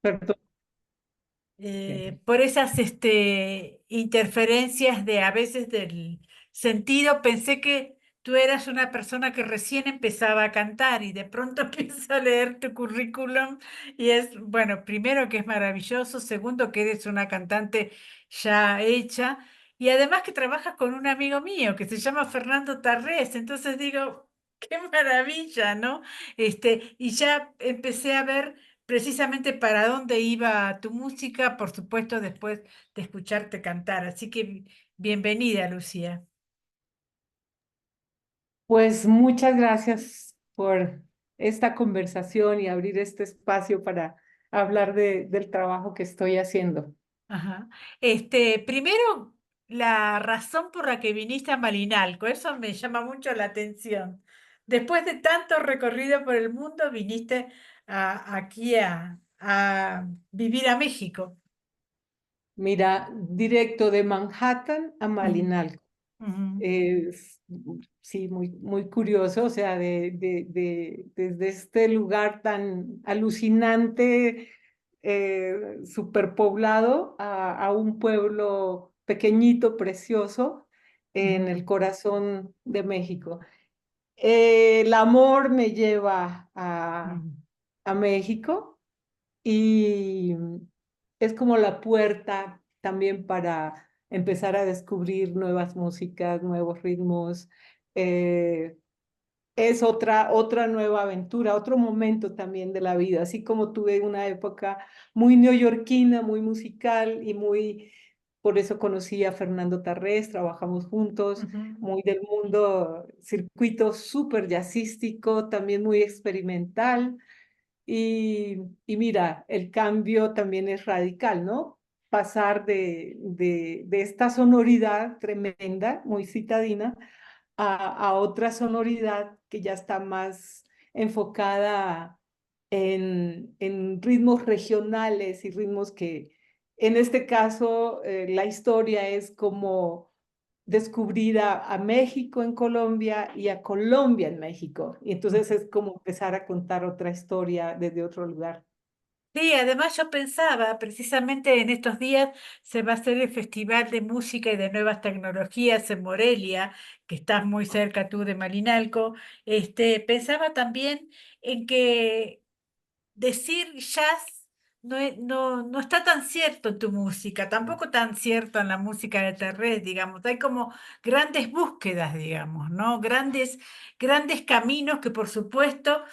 Perdón. por esas interferencias de a veces del sentido. Pensé que tú eras una persona que recién empezaba a cantar y de pronto empiezo a leer tu currículum y es, bueno, primero que es maravilloso, segundo que eres una cantante ya hecha y además que trabajas con un amigo mío que se llama Fernando Tarrés, entonces digo, qué maravilla, ¿no? Y ya empecé a ver precisamente para dónde iba tu música, por supuesto, después de escucharte cantar. Así que bienvenida, Lucía. Pues muchas gracias por esta conversación y abrir este espacio para hablar del trabajo que estoy haciendo. Ajá. Primero, la razón por la que viniste a Malinalco, eso me llama mucho la atención. Después de tanto recorrido por el mundo, viniste aquí a vivir a México. Mira, directo de Manhattan a Ujú, Malinalco. ujú, Es, sí, muy curioso, o sea, desde este lugar tan alucinante, superpoblado, a un pueblo pequeñito, precioso, en el ujú, corazón de México. El amor me lleva ujú. a México y es como la puerta también para empezar a descubrir nuevas músicas, nuevos ritmos. eh, es otra nueva aventura, otro momento también de la vida, así como tuve una época muy neoyorquina, muy musical y muy, por eso conocí a Fernando Tarrés, trabajamos juntos, Ujú. muy del mundo, circuito súper jazzístico, también muy experimental. Y mira, el cambio también es radical, ¿no? Pasar de esta sonoridad tremenda, muy citadina, a otra sonoridad que ya está más enfocada en ritmos regionales y ritmos que, en este caso, la historia es como descubrir a México en Colombia y a Colombia en México. Y entonces es como empezar a contar otra historia desde otro lugar. Sí, además yo pensaba, precisamente en estos días se va a hacer el Festival de Música y de Nuevas Tecnologías en Morelia, que estás muy cerca tú de Malinalco. Pensaba también en que decir jazz no está tan cierto en tu música, tampoco tan cierto en la música de Terrés, digamos. Hay como grandes búsquedas, digamos, ¿no? Grandes caminos que por supuesto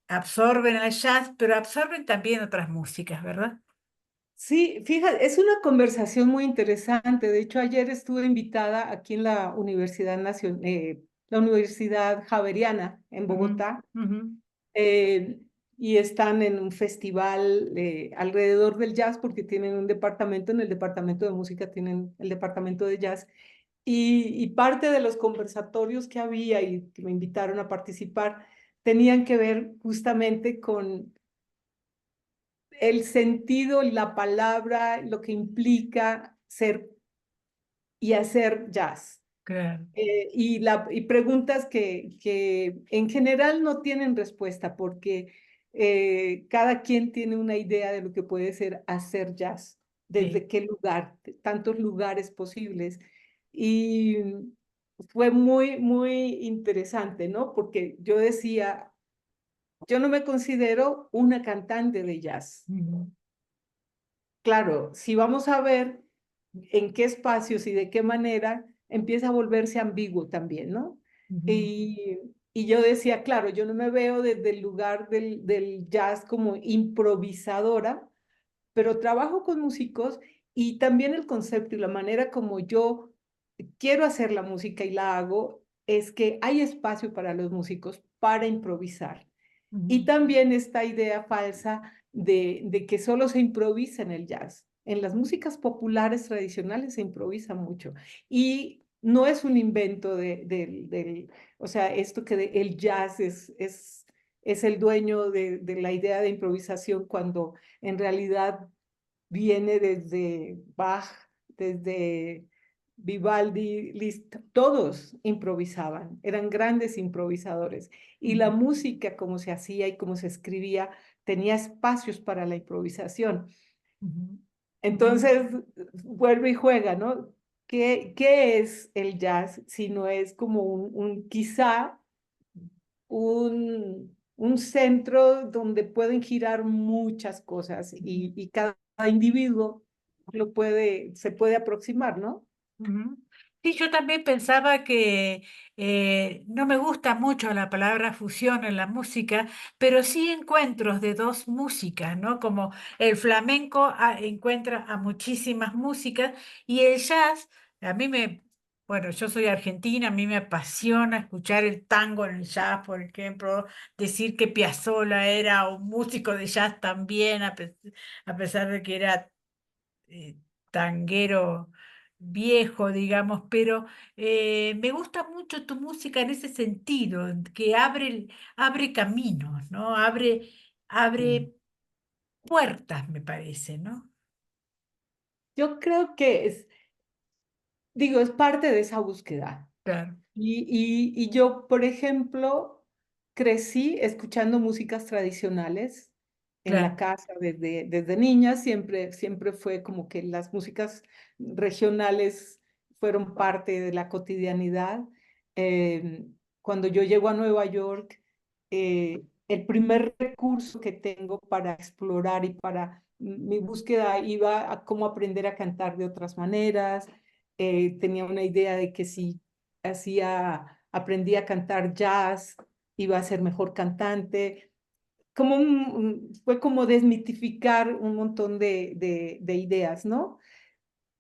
absorben el jazz, pero absorben también otras músicas, ¿verdad? Sí, fíjate, es una conversación muy interesante. De hecho, ayer estuve invitada aquí en la Universidad Javeriana en Ujú, Bogotá, ujú, eh, y están en un festival alrededor del jazz porque tienen un departamento, en el departamento de música tienen el departamento de jazz. Y parte de los conversatorios que había y que me invitaron a participar tenían que ver justamente con el sentido, la palabra, lo que implica ser y hacer jazz. claro, Y preguntas que en general no tienen respuesta porque cada quien tiene una idea de lo que puede ser hacer jazz, sí. desde qué lugar, tantos lugares posibles. Y fue muy interesante, ¿no? Porque yo decía, yo no me considero una cantante de jazz. Ujú, Claro, si vamos a ver en qué espacios y de qué manera, empieza a volverse ambiguo también, ¿no? ujú, Y yo decía, claro, yo no me veo desde el lugar del jazz como improvisadora, pero trabajo con músicos y también el concepto y la manera como yo quiero hacer la música y la hago es que hay espacio para los músicos para improvisar. Y ujú. también esta idea falsa de que solo se improvisa en el jazz. En las músicas populares tradicionales se improvisa mucho. Y no es un invento o sea, esto que el jazz es el dueño de la idea de improvisación cuando en realidad viene desde Bach, desde Vivaldi, Liszt, todos improvisaban, eran grandes improvisadores. Y la Ujú, música, como se hacía y como se escribía, tenía espacios para la improvisación. ujú, ujú, Entonces, vuelve y juega, ¿no? ¿Qué es el jazz si no es como quizá un centro donde pueden girar muchas cosas ujú, y cada individuo se puede aproximar, ¿no? ujú. Sí, yo también pensaba que no me gusta mucho la palabra fusión en la música, pero sí encuentros de dos músicas, ¿no? Como el flamenco encuentra a muchísimas músicas y el jazz, a mí me, bueno, yo soy argentina, a mí me apasiona escuchar el tango en el jazz, por ejemplo, decir que Piazzolla era un músico de jazz también, a pesar de que era eh, tanguero viejo, digamos, pero me gusta mucho tu música en ese sentido, que abre caminos, ¿no? Sí. Abre puertas, me parece, ¿no? Yo creo que digo, es parte de esa búsqueda. Claro, Y yo, por ejemplo, crecí escuchando músicas tradicionales en la claro. casa desde niña, siempre fue como que las músicas regionales fueron parte de la cotidianidad. Cuando yo llego a Nueva York, el primer recurso que tengo para explorar y para mi búsqueda iba a cómo aprender a cantar de otras maneras. Tenía una idea de que si aprendí a cantar jazz, iba a ser mejor cantante. Fue como desmitificar un montón de ideas, ¿no?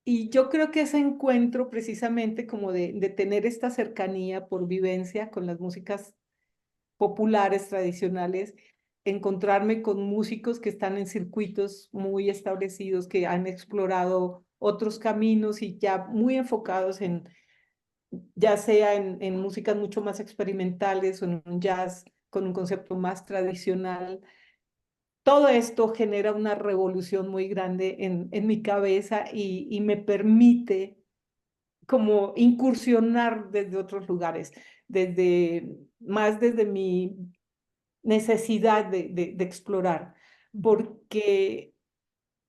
Y yo creo que ese encuentro precisamente como de tener esta cercanía por vivencia con las músicas populares, tradicionales, encontrarme con músicos que están en circuitos muy establecidos, que han explorado otros caminos y ya muy enfocados ya sea en músicas mucho más experimentales o en un jazz con un concepto más tradicional. Todo esto genera una revolución muy grande en mi cabeza y me permite como incursionar desde otros lugares, desde mi necesidad de explorar, Ujú. porque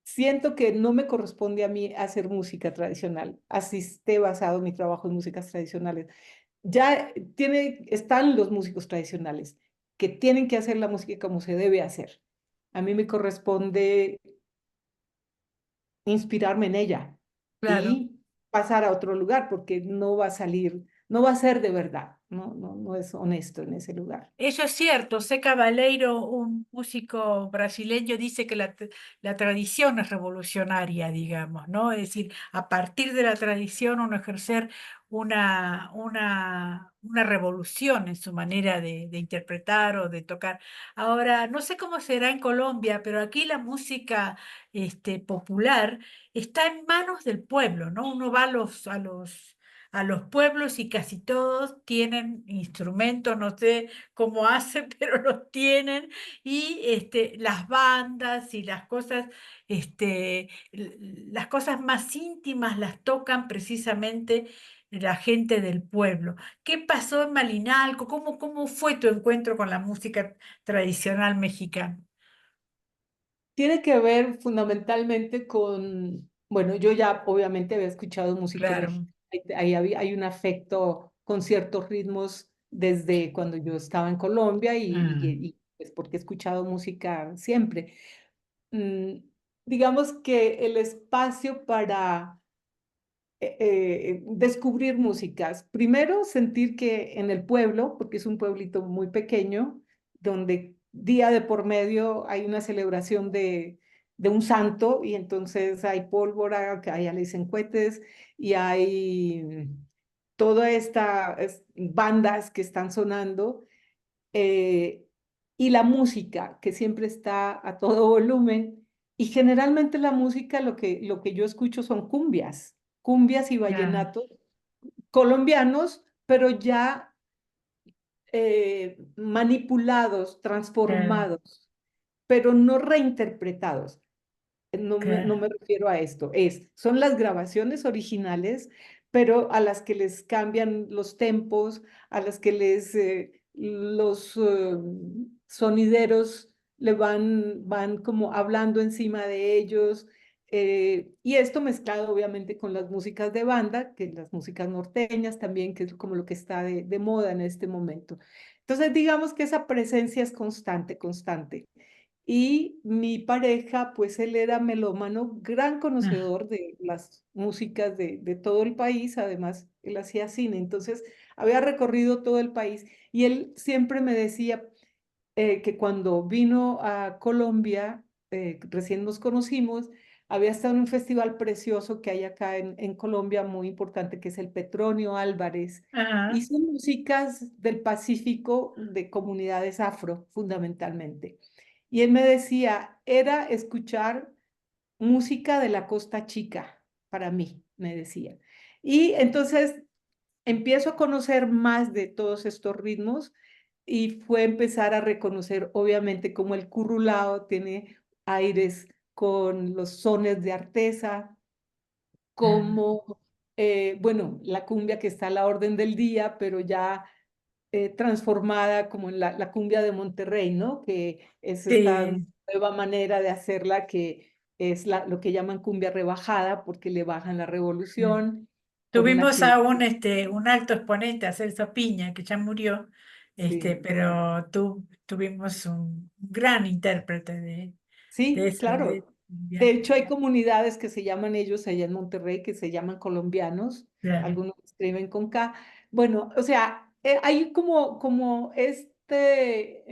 siento que no me corresponde a mí hacer música tradicional, así esté basado mi trabajo en músicas tradicionales. Ya están los músicos tradicionales que tienen que hacer la música como se debe hacer. A mí me corresponde inspirarme en ella Claro. y pasar a otro lugar porque no va a ser de verdad, no es honesto en ese lugar. Eso es cierto. Sé Cabaleiro, un músico brasileño, dice que la tradición es revolucionaria, digamos, ¿no? Es decir, a partir de la tradición uno ejercer una revolución en su manera de interpretar o de tocar. Ahora, no sé cómo será en Colombia, pero aquí la música popular está en manos del pueblo, ¿no? Uno va a los pueblos y casi todos tienen instrumentos, no sé cómo hacen, pero los tienen, y las bandas y las cosas más íntimas las tocan precisamente la gente del pueblo. ¿Qué pasó en Malinalco? ¿Cómo fue tu encuentro con la música tradicional mexicana? Tiene que ver fundamentalmente bueno, yo ya obviamente había escuchado música Claro. mexicana, hay un afecto con ciertos ritmos desde cuando yo estaba en Colombia Ah, pues porque he escuchado música siempre. Mm, digamos que el espacio para descubrir músicas. Primero, sentir que en el pueblo, porque es un pueblito muy pequeño, donde día de por medio hay una celebración de un santo y entonces hay pólvora, que allá le dicen cohetes y hay toda bandas que están sonando eh, y la música que siempre está a todo volumen. Y generalmente la música, lo que yo escucho son cumbias y ya, vallenatos colombianos, pero ya manipulados, claro, transformados, pero no reinterpretados. No claro. me refiero a esto, son las grabaciones originales, pero a las que les cambian los tempos, a las que los sonideros van como hablando encima de ellos. Y esto mezclado obviamente con las músicas de banda, que las músicas norteñas también, que es como lo que está de moda en este momento. Entonces, digamos que esa presencia es constante, constante. Y mi pareja, pues él era melómano, gran Ah, conocedor de las músicas de todo el país, además él hacía cine, entonces había recorrido todo el país y él siempre me decía que cuando vino a Colombia, recién nos conocimos, había estado en un festival precioso que hay acá en Colombia, muy importante, que es el Petronio Álvarez. Y ah, son músicas del Pacífico de comunidades afro, fundamentalmente. Y él me decía, era escuchar música de la Costa Chica, para mí, me decía. Y entonces empiezo a conocer más de todos estos ritmos y fue empezar a reconocer, obviamente, como el currulao tiene aires con los sones de artesa, ah. como, bueno, la cumbia que está a la orden del día, pero ya transformada como en la cumbia de Monterrey, ¿no? Que es esta Sí, nueva manera de hacerla que es lo que llaman cumbia rebajada porque le bajan la sí. revolución por un Tuvimos a accidente. un alto exponente, a Celso Piña, que ya murió, Sí, pero tuvimos un gran intérprete de sí, ese claro. de De cumbia. hecho, hay comunidades que se llaman ellos allá en Monterrey, que se llaman colombianos, Claro. algunos escriben con K. Bueno, o sea, hay como este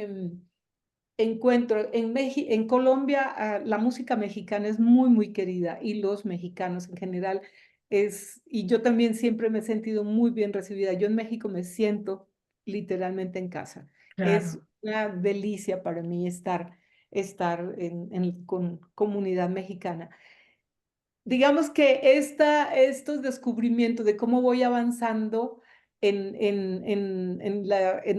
encuentro. En Colombia, la música mexicana es muy, muy querida y los mexicanos en general y yo también siempre me he sentido muy bien recibida. Yo en México me siento literalmente en casa. Es Claro. una delicia para mí estar con comunidad mexicana. Digamos que estos descubrimientos de cómo voy avanzando en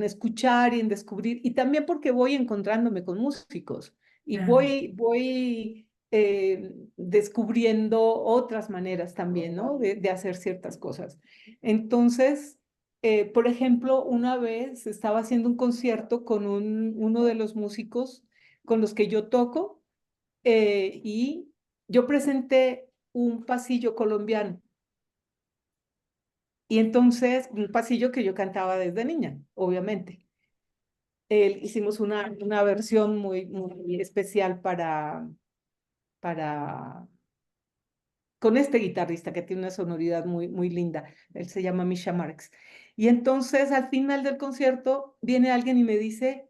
escuchar y en descubrir, y también porque voy encontrándome con músicos y Claro. voy descubriendo otras maneras también, ¿no? De hacer ciertas cosas. Entonces, por ejemplo, una vez estaba haciendo un concierto con uno de los músicos con los que yo toco y yo presenté un pasillo colombiano y entonces un pasillo que yo cantaba desde niña, obviamente. Hicimos una versión muy, muy especial para, con este guitarrista que tiene una sonoridad muy, muy linda. Él se llama Misha Marx. Y entonces al final del concierto viene alguien y me dice,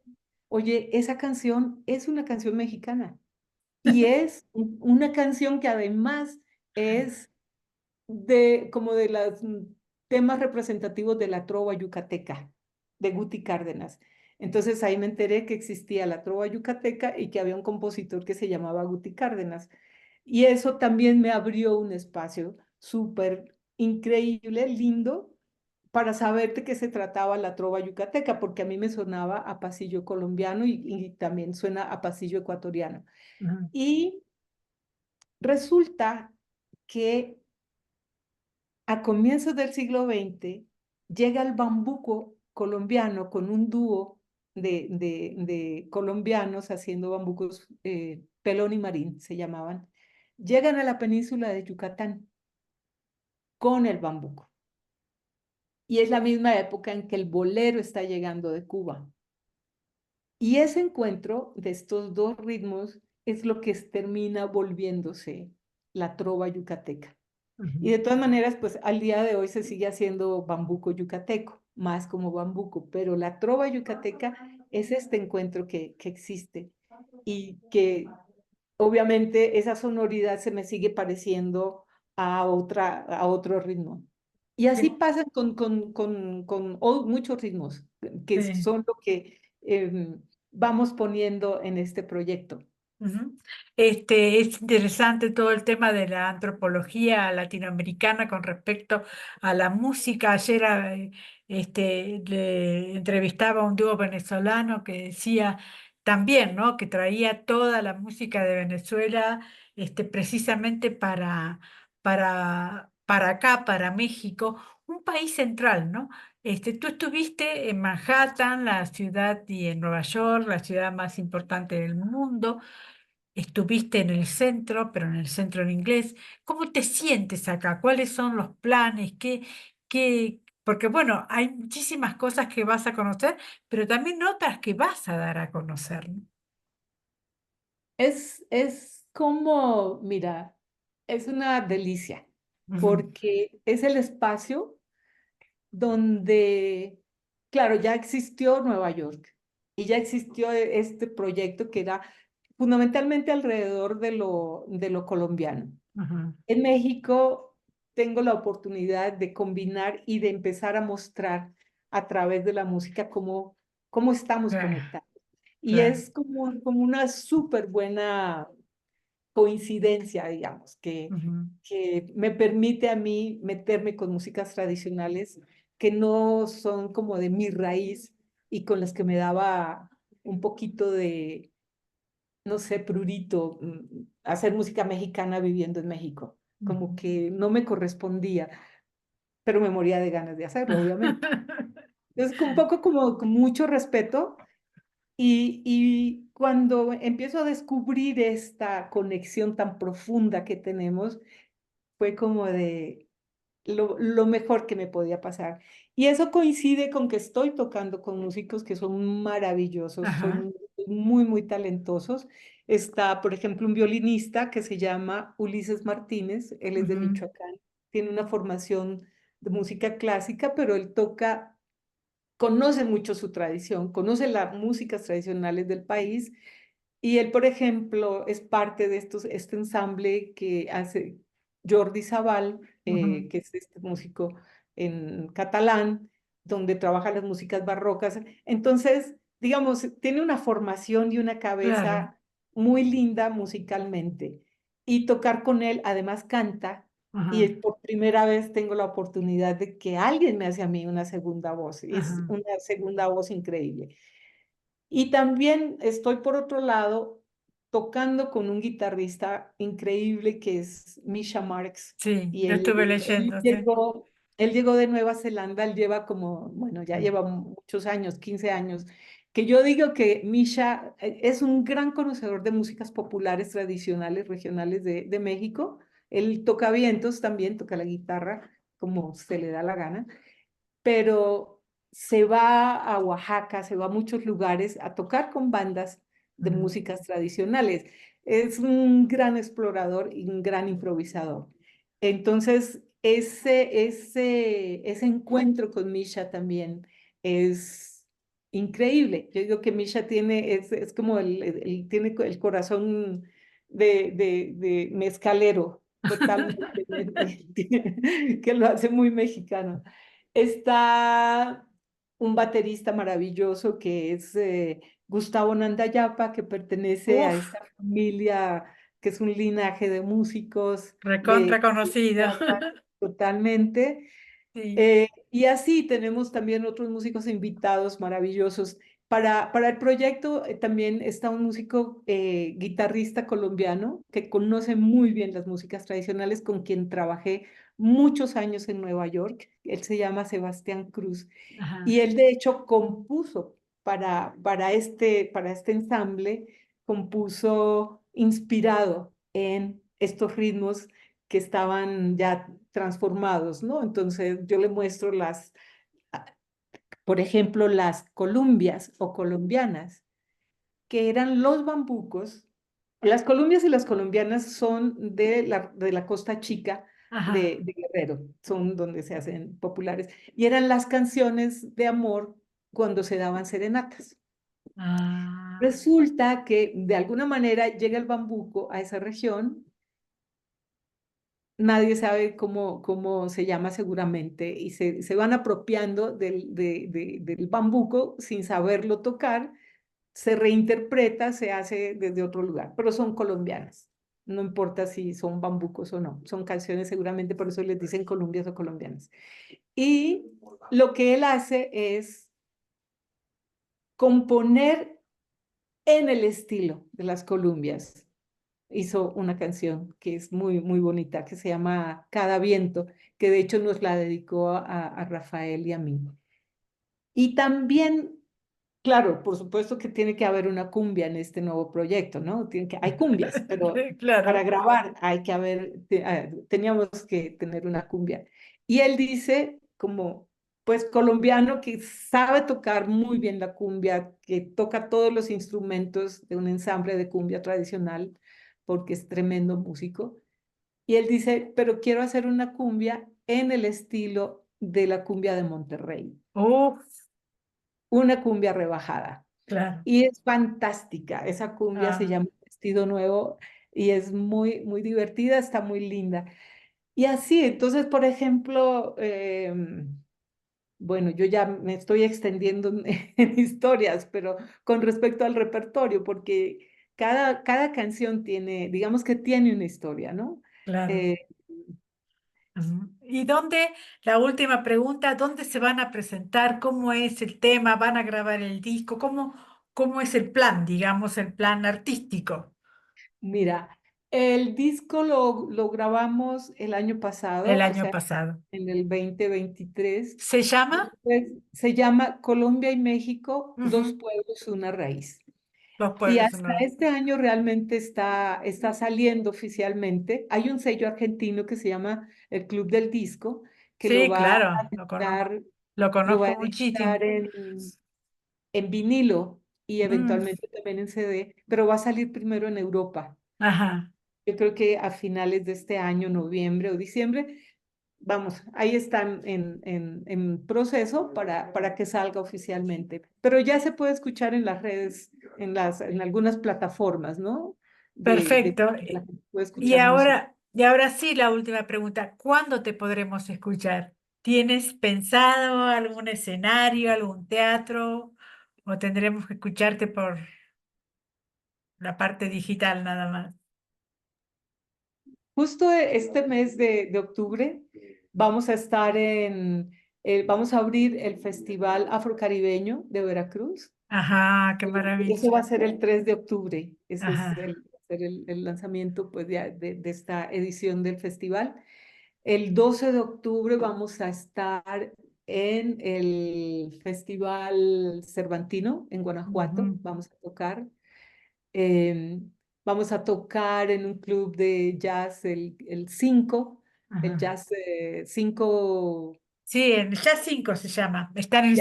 oye, esa canción es una canción mexicana y es una canción que además es como de los temas representativos de la trova yucateca, de Guti Cárdenas. Entonces ahí me enteré que existía la trova yucateca y que había un compositor que se llamaba Guti Cárdenas. Y eso también me abrió un espacio súper increíble, lindo, para saber de qué se trataba la trova yucateca, porque a mí me sonaba a pasillo colombiano y también suena a pasillo ecuatoriano. Ujú, Y resulta que a comienzos del siglo XX llega el bambuco colombiano con un dúo de colombianos haciendo bambucos, Pelón y Marín se llamaban. Llegan a la península de Yucatán con el bambuco. Y es la misma época en que el bolero está llegando de Cuba. Y ese encuentro de estos dos ritmos es lo que termina volviéndose la trova yucateca. Y ujú. de todas maneras, pues al día de hoy se sigue haciendo bambuco yucateco, más como bambuco, pero la trova yucateca es este encuentro que existe y que obviamente esa sonoridad se me sigue pareciendo a otro ritmo. Y así Sí, pasa con muchos ritmos, que sí. son lo que vamos poniendo en este proyecto. Ujú. Es interesante todo el tema de la antropología latinoamericana con respecto a la música. Ayer le entrevistaba a un dúo venezolano que decía también, ¿no? Que traía toda la música de Venezuela precisamente para para acá, para México, un país central, ¿no? Tú estuviste en Manhattan, la ciudad, y en Nueva York, la ciudad más importante del mundo. Estuviste en el centro, pero en el centro en inglés. ¿Cómo te sientes acá? ¿Cuáles son los planes? Porque bueno, hay muchísimas cosas que vas a conocer, pero también otras que vas a dar a conocer, ¿no? Es como, mira, es una delicia, Ujú, porque es el espacio donde, claro, ya existió Nueva York y ya existió este proyecto que era fundamentalmente alrededor de lo colombiano. ujú, En México tengo la oportunidad de combinar y de empezar a mostrar a través de la música cómo estamos claro, conectados. Y claro. es como una súper buena coincidencia, digamos, Ujú, que me permite a mí meterme con músicas tradicionales que no son como de mi raíz y con las que me daba un poquito de, no sé, prurito, hacer música mexicana viviendo en México. Como ujú. que no me correspondía, pero me moría de ganas de hacerlo, obviamente. Entonces, un poco como con mucho respeto y cuando empiezo a descubrir esta conexión tan profunda que tenemos, fue como de lo mejor que me podía pasar. Y eso coincide con que estoy tocando con músicos que son maravillosos, Ajá, son muy, muy talentosos. Está, por ejemplo, un violinista que se llama Ulises Martínez, él es de ujú, Michoacán, tiene una formación de música clásica, pero él toca, conoce mucho su tradición, conoce las músicas tradicionales del país y él, por ejemplo, es parte de este ensamble que hace Jordi Sabal, ujú. que es este músico en catalán, donde trabaja las músicas barrocas. Entonces, digamos, tiene una formación y una Claro, cabeza muy linda musicalmente. Y tocar con él, además canta, y ajá, por primera vez tengo la oportunidad de que alguien me hace a mí una segunda voz. Es ajá, una segunda voz increíble. Y también estoy por otro lado tocando con un guitarrista increíble que es Misha Marx. sí, Y yo estuve leyendo, sí. él llegó de Nueva Zelanda, él lleva como, bueno, ya Mm. lleva muchos años, 15 años, que yo digo que Misha es un gran conocedor de músicas populares, tradicionales, regionales de México. Él toca vientos también, toca la guitarra como se le da la gana, pero se va a Oaxaca, se va a muchos lugares a tocar con bandas de Mm. músicas tradicionales. Es un gran explorador y un gran improvisador. Entonces, ese encuentro con Misha también es increíble. Yo digo que Misha tiene, es como tiene el corazón de mezcalero, totalmente, que lo hace muy mexicano. Está un baterista maravilloso que es Gustavo Nandayapa, que pertenece a Uf, esta familia que es un linaje de músicos recontra de conocido. Chiapas, totalmente. Sí, Y así tenemos también otros músicos invitados maravillosos. Para el proyecto también está un músico guitarrista colombiano que conoce muy bien las músicas tradicionales, con quien trabajé muchos años en Nueva York. Él se llama Sebastián Cruz y ajá, él de hecho compuso para este ensamble, compuso inspirado en estos ritmos que estaban ya transformados, ¿no? Entonces yo le muestro ah, por ejemplo, las columbias o colombianas, que eran los bambucos. Las columbias y las colombianas son de la Costa Chica ajá. de Guerrero, son donde se hacen populares. Y eran las canciones de amor cuando se daban serenatas. Ah, Resulta que de alguna manera llega el bambuco a esa región, nadie sabe cómo se llama seguramente, y se van apropiando del bambuco sin saberlo tocar, se reinterpreta, se hace desde otro lugar, pero son colombianas. No importa si son bambucos o no, son canciones seguramente, por eso les dicen columbias o colombianas. Y lo que él hace es componer en el estilo de las columbias. hizo una canción que es muy, muy bonita, que se llama Cada Viento, que de hecho nos la dedicó a Rafael y a mí. Y también, claro, por supuesto que tiene que haber una cumbia en este nuevo proyecto, ¿no? Hay cumbias, pero para Claro. grabar hay que teníamos que tener una cumbia. Y él dice, como, pues colombiano que sabe tocar muy bien la cumbia, que toca todos los instrumentos de un ensamble de cumbia tradicional, porque es tremendo músico. Y él dice, pero quiero hacer una cumbia en el estilo de la cumbia de Monterrey, Uf, una cumbia rebajada. claro. Y es fantástica. Esa cumbia se Ah, llama Vestido Nuevo y es muy, muy divertida, está muy linda. Y así, entonces, por ejemplo, bueno, yo ya me estoy extendiendo en historias, pero con respecto al repertorio, porque cada canción tiene, digamos que tiene una historia, ¿no? claro. Eh, Ujú. ¿Y dónde, la última pregunta, dónde se van a presentar? ¿Cómo es el tema? ¿Van a grabar el disco? ¿Cómo es el plan, digamos, el plan artístico Mira, el disco lo grabamos el año el pasado, o año sea, pasado? en el 2023. ¿Se llama? Después se llama Colombia y México, dos Ujú. pueblos, una raíz. Los Y pueblos hasta sonoros. este año realmente está saliendo oficialmente. Hay un sello argentino que se llama el Club del Disco, que Sí, claro, lo lo va a conozco editar muchísimo. en vinilo y Mm, eventualmente también en CD, pero va a salir primero en Europa. ajá, Yo creo que a finales de este año, noviembre o diciembre, vamos, ahí están en proceso para que salga oficialmente. Pero ya se puede escuchar en las redes, en algunas plataformas, ¿no? perfecto. La gente puede Y escuchar música. ahora, y ahora sí, la última pregunta. ¿Cuándo te podremos escuchar? ¿Tienes pensado algún escenario, algún teatro? ¿O tendremos que escucharte por la parte digital nada más? Justo este mes de octubre vamos a estar vamos a abrir el Festival Afrocaribeño de Veracruz. Ajá, qué Eso va a maravilla. ser el 3 de octubre. Ese es Ajá. el lanzamiento pues, de esta edición del festival. El 12 de octubre vamos a estar en el Festival Cervantino en Guanajuato. Ujú, Vamos a tocar. em, Vamos a tocar en un club de jazz el 5, el ajá. Jazz 5, Sí, en el Jazz 5 se llama. ya, Está en el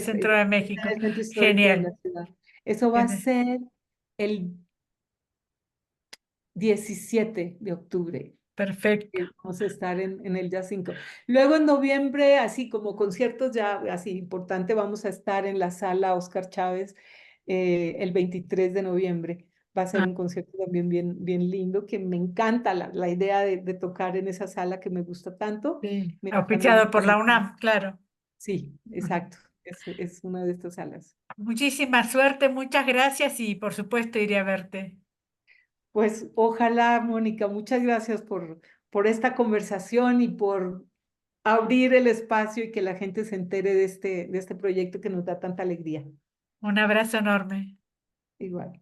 centro de está en México. el centro histórico de la Genial. ciudad. Eso va a Genial. ser el 17 de octubre. Perfecto. Vamos a estar en el Jazz 5. Luego en noviembre, así como conciertos ya así importante, vamos a estar en la sala Oscar Chávez el 23 de noviembre. Va a ser Ah, un concierto también bien, bien lindo, que me encanta la idea de tocar en esa sala que me gusta tanto. sí. Me da también Auspiciado mucha por la alegría. UNAM, claro. Sí, Ujú. exacto. Es una de estas salas. Muchísima suerte, muchas gracias y por supuesto iré a verte. Pues ojalá, Mónica, muchas gracias por esta conversación y por abrir el espacio y que la gente se entere de este proyecto que nos da tanta alegría. Un abrazo enorme. Igual.